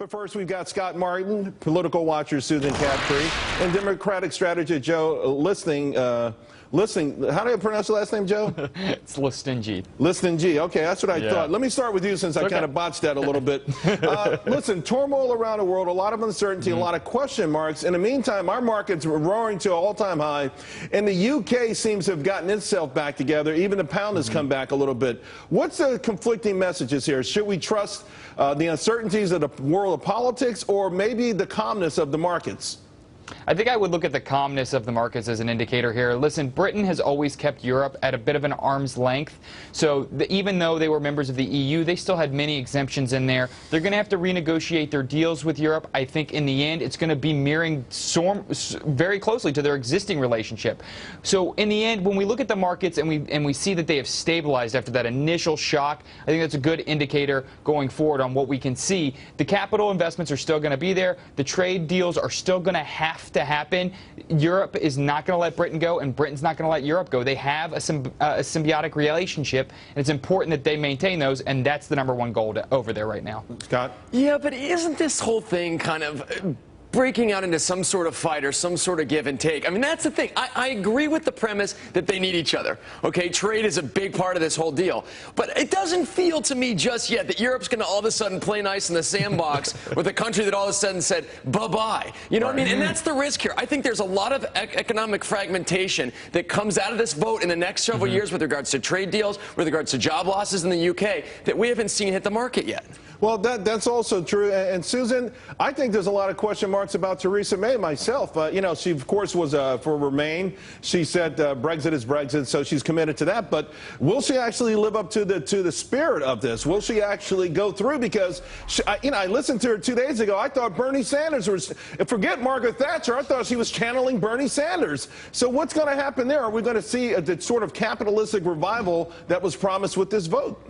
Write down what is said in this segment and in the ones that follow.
But first, we've got Scott Martin, political watcher Susan Cattree, and Democratic strategist Joe Listing. How do I pronounce the last name, Joe? It's Listingy. Listingy. Okay, that's what I thought. Let me start with you since I kind of botched that a little bit. Listen, turmoil around the world, a lot of uncertainty, a lot of question marks. In the meantime, our market's roaring to an all-time high, and the UK seems to have gotten itself back together. Even the pound has come back a little bit. What's the conflicting messages here? Should we trust the uncertainties of the world of politics, or maybe the calmness of the markets? I think I would look at the calmness of the markets as an indicator here. Listen, Britain has always kept Europe at a bit of an arm's length. So even though they were members of the EU, they still had many exemptions in there. They're going to have to renegotiate their deals with Europe. I think in the end, it's going to be mirroring very closely to their existing relationship. So in the end, when we look at the markets and we see that they have stabilized after that initial shock, I think that's a good indicator going forward on what we can see. The capital investments are still going to be there. The trade deals are still going to have to happen. Europe is not going to let Britain go, and Britain's not going to let Europe go. They have a symbiotic relationship, and it's important that they maintain those, and that's the #1 goal over there right now. Scott? Yeah, but isn't this whole thing kind of breaking out into some sort of fight or some sort of give and take? I mean, that's the thing. I agree with the premise that they need each other. Okay, trade is a big part of this whole deal. But it doesn't feel to me just yet that Europe's going to all of a sudden play nice in the sandbox with a country that all of a sudden said bye-bye. You know what I mean? And that's the risk here. I think there's a lot of economic fragmentation that comes out of this vote in the next several years with regards to trade deals, with regards to job losses in the UK that we haven't seen hit the market yet. Well, that's also true. And Susan, I think there's a lot of question marks about Theresa May myself. You know, she, of course, was for Remain. She said Brexit is Brexit, so she's committed to that. But will she actually live up to the spirit of this? Will she actually go through? Because, you know, I listened to her 2 days ago. I thought Bernie Sanders was, forget Margaret Thatcher, I thought she was channeling Bernie Sanders. So what's going to happen there? Are we going to see the sort of capitalistic revival that was promised with this vote?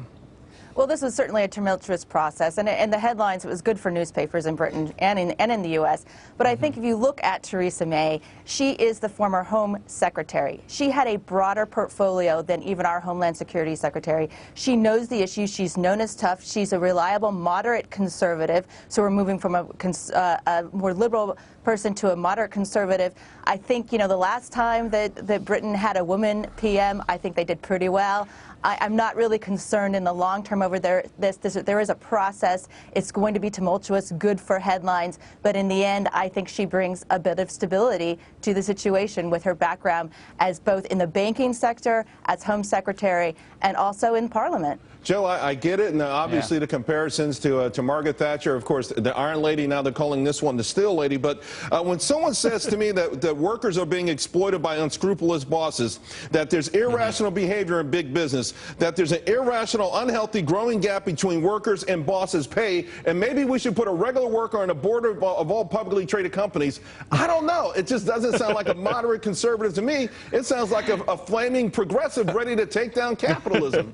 Well, this was certainly a tumultuous process, and in the headlines, it was good for newspapers in Britain and in the U.S. But I think if you look at Theresa May, she is the former Home Secretary. She had a broader portfolio than even our Homeland Security Secretary. She knows the issues. She's known as tough. She's a reliable, moderate conservative. So we're moving from a more liberal person to a moderate conservative. I think, you know, the last time that Britain had a woman PM, I think they did pretty well. I'm not really concerned in the long term over there. There is a process. It's going to be tumultuous, good for headlines, but in the end, I think she brings a bit of stability to the situation with her background as both in the banking sector, as Home Secretary, and also in Parliament. Joe, I get it, and obviously the comparisons to Margaret Thatcher, of course, the Iron Lady, now they're calling this one the Steel Lady. But when someone says to me that workers are being exploited by unscrupulous bosses, that there's irrational behavior in big business, that there's an irrational, unhealthy, growing gap between workers and bosses' pay, and maybe we should put a regular worker on the board of all publicly traded companies, I don't know. It just doesn't sound like a moderate conservative to me. It sounds like a flaming progressive ready to take down capitalism.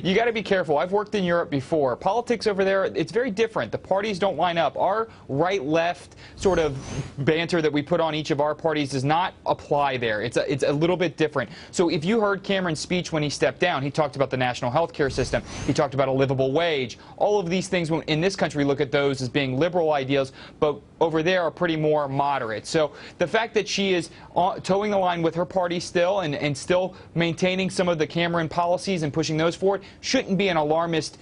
You got to be careful. I've worked in Europe before. Politics over there, it's very different. The parties don't line up. Our right-left sort of banter that we put on each of our parties does not apply there. It's a little bit different. So if you heard Cameron's speech when he stepped down, he talked about the national health care system. He talked about a livable wage. All of these things in this country look at those as being liberal ideals, but over there are pretty more moderate. So the fact that she is towing the line with her party still and still maintaining some of the Cameron policies and pushing those forward shouldn't be an alarmist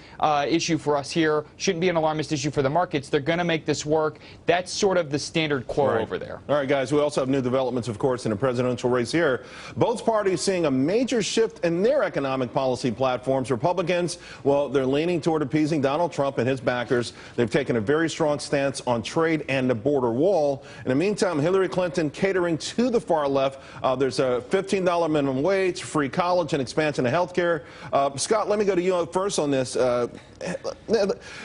issue for us here, shouldn't be an alarmist issue for the markets. They're going to make this work. That's sort of the standard quo over there. All right, guys, we also have new developments, of course, in the presidential race here. Both parties seeing a major shift in their economic policy platforms. Republicans, well, they're leaning toward appeasing Donald Trump and his backers. They've taken a very strong stance on trade and the border wall. In the meantime, Hillary Clinton catering to the far left. There's a $15 minimum wage, free college, and expansion of health care. Scott, let me go to you first on this.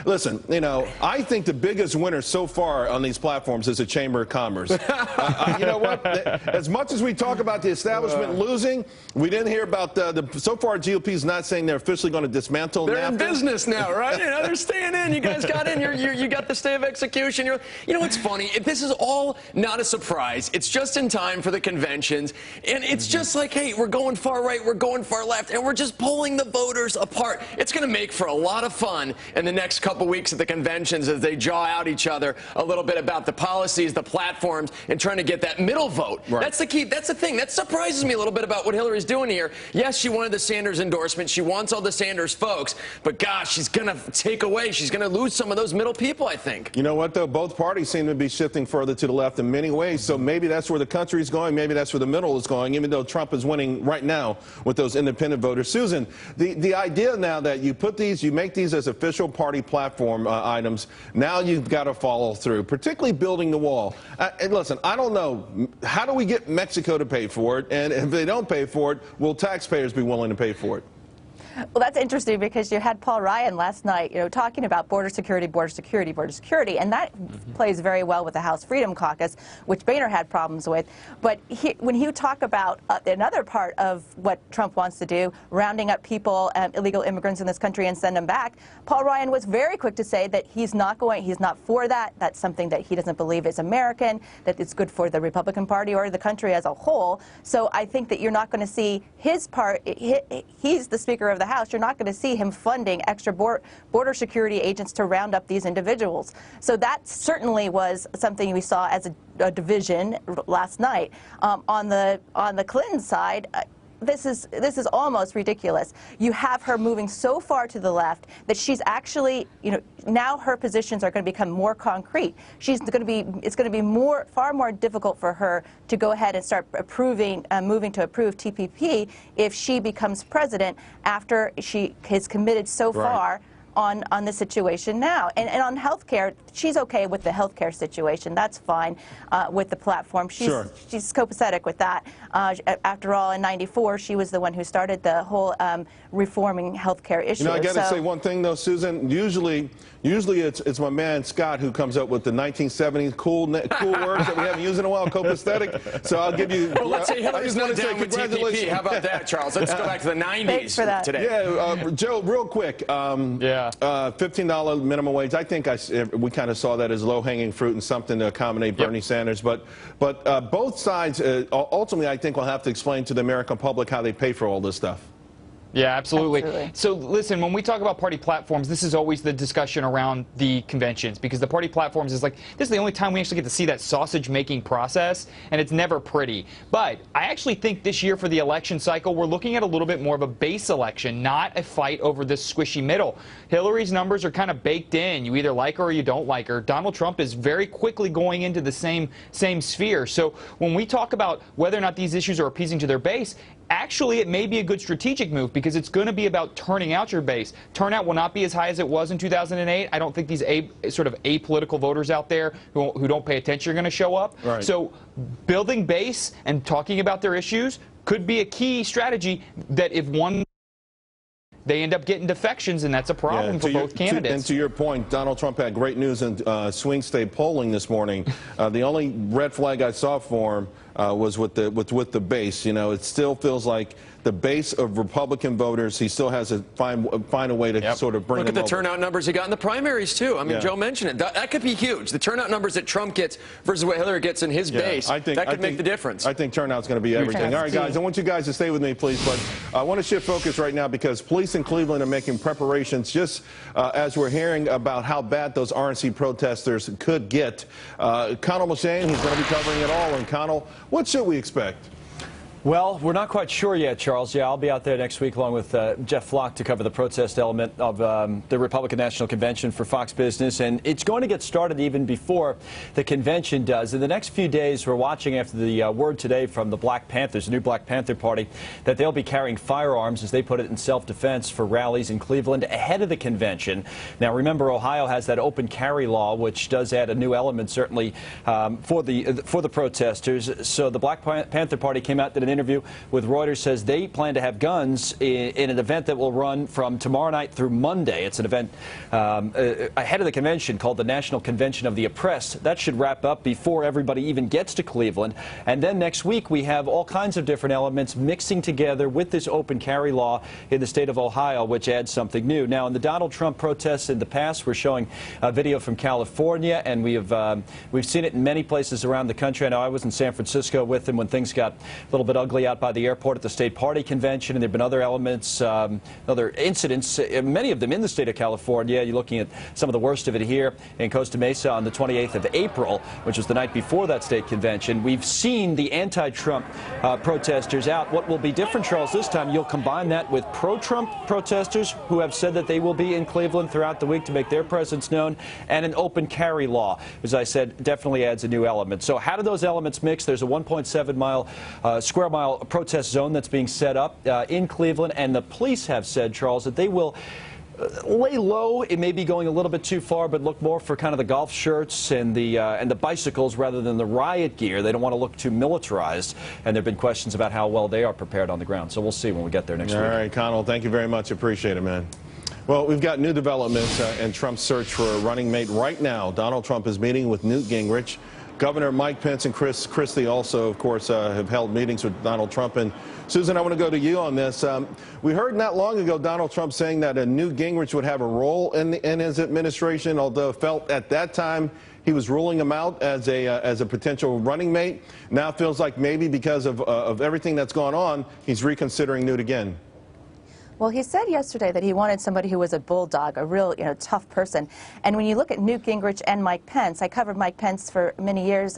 Listen, you know, I think the biggest winner so far on these platforms is the Chamber of Commerce. You know what? As much as we talk about the establishment losing, we didn't hear about so far GOP is not saying they're officially going to dismantle They're NAFTA. in business now, right? You know, they're staying in. You guys got in. You got the stay of execution. You know what's funny? This is all not a surprise. It's just in time for the conventions. And it's just like, hey, we're going far right, we're going far left, and we're just pulling the voters apart. It's going to make for a lot of fun. fun in the next couple weeks at the conventions as they jaw out each other a little bit about the policies, the platforms, and trying to get that middle vote. Right. That's the key. That's the thing. That surprises me a little bit about what Hillary's doing here. Yes, she wanted the Sanders endorsement. She wants all the Sanders folks. But, gosh, she's going to take away. She's going to lose some of those middle people, I think. You know what, though? Both parties seem to be shifting further to the left in many ways. So maybe that's where the country is going. Maybe that's where the middle is going, even though Trump is winning right now with those independent voters. Susan, the idea now that you put these, you make these as official party platform items, now you've got to follow through, particularly building the wall. And listen, I don't know, how do we get Mexico to pay for it? And if they don't pay for it, will taxpayers be willing to pay for it? Well, that's interesting because you had Paul Ryan last night, talking about border security, border security, border security, and that plays very well with the House Freedom Caucus, which Boehner had problems with. But when you talk about another part of what Trump wants to do, rounding up people, illegal immigrants in this country and send them back, Paul Ryan was very quick to say that he's not for that. That's something that he doesn't believe is American, that it's good for the Republican Party or the country as a whole. So I think that you're not going to see his part. He's the Speaker of the House. You're not going to see him funding extra border security agents to round up these individuals. So that certainly was something we saw as a division last night. On the Clinton side, this is almost ridiculous. You have her moving so far to the left that she's actually, now her positions are going to become more concrete. It's going to be far more difficult for her to go ahead and start moving to approve TPP if she becomes president after she has committed so far on the situation now. And on health care, she's okay with the health care situation. That's fine with the platform. She's copacetic with that. After all, in '94, she was the one who started the whole reforming health care issue. I got to say one thing, though, Susan. Usually it's my man Scott who comes up with the 1970s cool words that we haven't used in a while, copacetic. So I'll give you. Well, let's say Hillary's not down with TPP. How about that, Charles? Let's go back to the 90s. Thanks for that. Today. Yeah, Joe, real quick. $15 minimum wage. I think we kind of saw that as low-hanging fruit and something to accommodate Bernie Sanders. But both sides ultimately, I think, will have to explain to the American public how they pay for all this stuff. Yeah, absolutely. So listen, when we talk about party platforms, this is always the discussion around the conventions, because the party platforms is like, this is the only time we actually get to see that sausage-making process, and it's never pretty. But I actually think this year for the election cycle, we're looking at a little bit more of a base election, not a fight over this squishy middle. Hillary's numbers are kind of baked in. You either like her or you don't like her. Donald Trump is very quickly going into the same sphere. So when we talk about whether or not these issues are appeasing to their base, actually, it may be a good strategic move because it's going to be about turning out your base. Turnout will not be as high as it was in 2008. I don't think these sort of apolitical voters out there who don't pay attention are going to show up. Right. So building base and talking about their issues could be a key strategy that if they end up getting defections, and that's a problem for both candidates. And to your point, Donald Trump had great news in swing state polling this morning. The only red flag I saw for him was with the base. It still feels like the base of Republican voters, he still has to find a way to sort of bring them over. Look at the turnout numbers he got in the primaries, too. I mean, Joe mentioned it. That could be huge. The turnout numbers that Trump gets versus what Hillary gets in his base, that could make the difference. I think turnout's going to be everything. All right, guys, I want you guys to stay with me, please, but I want to shift focus right now because police in Cleveland are making preparations just as we're hearing about how bad those RNC protesters could get. Connell Mulshane, he's going to be covering it all. And Connell, what should we expect? Well, we're not quite sure yet, Charles. Yeah, I'll be out there next week along with Jeff Flock to cover the protest element of the Republican National Convention for Fox Business. And it's going to get started even before the convention does. In the next few days, we're watching after the word today from the Black Panthers, the new Black Panther Party, that they'll be carrying firearms, as they put it, in self-defense for rallies in Cleveland ahead of the convention. Now, remember, Ohio has that open carry law, which does add a new element, certainly, for the protesters. So the Black Panther Party came out, did an interview with Reuters, says they plan to have guns in an event that will run from tomorrow night through Monday. It's an event ahead of the convention called the National Convention of the Oppressed. That should wrap up before everybody even gets to Cleveland. And then next week we have all kinds of different elements mixing together with this open carry law in the state of Ohio, which adds something new. Now, in the Donald Trump protests in the past, we're showing a video from California, and we've seen it in many places around the country. I know I was in San Francisco with them when things got a little bit ugly ugly out by the airport at the state party convention, and there have been other elements, other incidents, many of them in the state of California. You're looking at some of the worst of it here in Costa Mesa on the 28th of April, which was the night before that state convention. We've seen the anti-Trump protesters out. What will be different, Charles, this time you'll combine that with pro-Trump protesters who have said that they will be in Cleveland throughout the week to make their presence known, and an open carry law, as I said, definitely adds a new element. So how do those elements mix? There's a 1.7 square mile protest zone that's being set up in Cleveland, and the police have said, Charles, that they will lay low. It may be going a little bit too far, but look more for kind of the golf shirts and the bicycles rather than the riot gear. They don't want to look too militarized, and there have been questions about how well they are prepared on the ground. So we'll see when we get there next week. All right, Connell, thank you very much. Appreciate it, man. Well, we've got new developments in Trump's search for a running mate right now. Donald Trump is meeting with Newt Gingrich. Governor Mike Pence and Chris Christie also, of course, have held meetings with Donald Trump. And Susan, I want to go to you on this. We heard not long ago Donald Trump saying that Newt Gingrich would have a role in his administration, although felt at that time he was ruling him out as a potential running mate. Now it feels like maybe because of everything that's gone on, he's reconsidering Newt again. Well, he said yesterday that he wanted somebody who was a bulldog, a real, tough person. And when you look at Newt Gingrich and Mike Pence, I covered Mike Pence for many years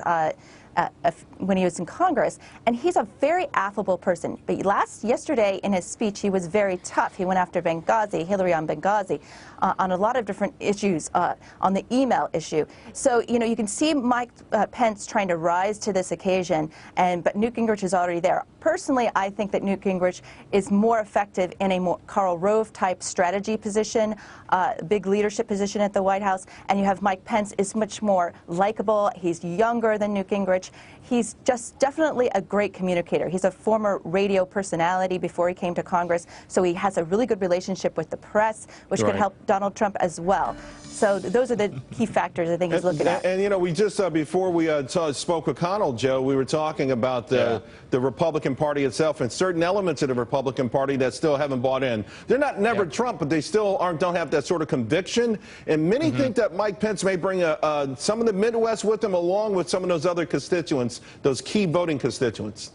when he was in Congress, and he's a very affable person. But yesterday in his speech, he was very tough. He went after Benghazi, Hillary on Benghazi, on a lot of different issues, on the email issue. So, you can see Mike Pence trying to rise to this occasion, but Newt Gingrich is already there. Personally, I think that Newt Gingrich is more effective in a more Karl Rove-type strategy position, big leadership position at the White House, and you have Mike Pence is much more likable. He's younger than Newt Gingrich. He's just definitely a great communicator. He's a former radio personality before he came to Congress, so he has a really good relationship with the press, which could help Donald Trump as well. So those are the key factors I think he's looking at. And we just, before we spoke with Connell, Joe, we were talking about the Republican Party itself and certain elements of the Republican Party that still haven't bought in. They're not never Trump, but they still don't have that sort of conviction. And many think that Mike Pence may bring some of the Midwest with him, along with some of those other constituents, those key voting constituents.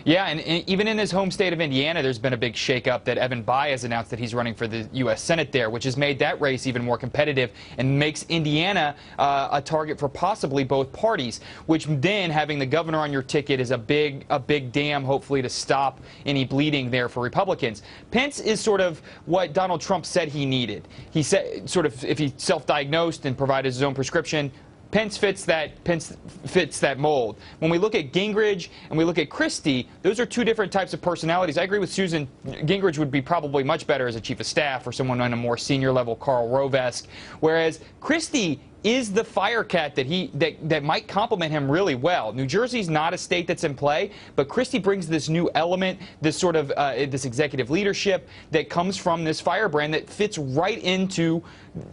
Yeah, and even in his home state of Indiana, there's been a big shakeup that Evan Bayh has announced that he's running for the U.S. Senate there, which has made that race even more competitive and makes Indiana a target for possibly both parties, which then having the governor on your ticket is a big dam, hopefully, to stop any bleeding there for Republicans. Pence is sort of what Donald Trump said he needed. He said, sort of, if he self-diagnosed and provided his own prescription, Pence fits that mold. When we look at Gingrich and we look at Christie, those are two different types of personalities. I agree with Susan. Gingrich would be probably much better as a chief of staff or someone on a more senior level, Karl Rove-esque, whereas Christie is the firecat that might complement him really well. New Jersey's not a state that's in play, but Christie brings this new element, this sort of this executive leadership that comes from this firebrand that fits right into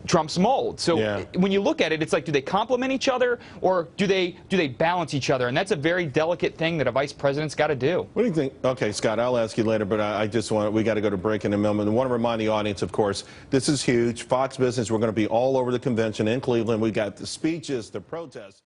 Trump's mold. So when you look at it, it's like, do they complement each other or do they balance each other? And that's a very delicate thing that a vice president's got to do. What do you think? Okay, Scott, I'll ask you later, but we got to go to break in a moment. I want to remind the audience, of course, this is huge. Fox Business, we're going to be all over the convention in Cleveland. We got the speeches, the protests.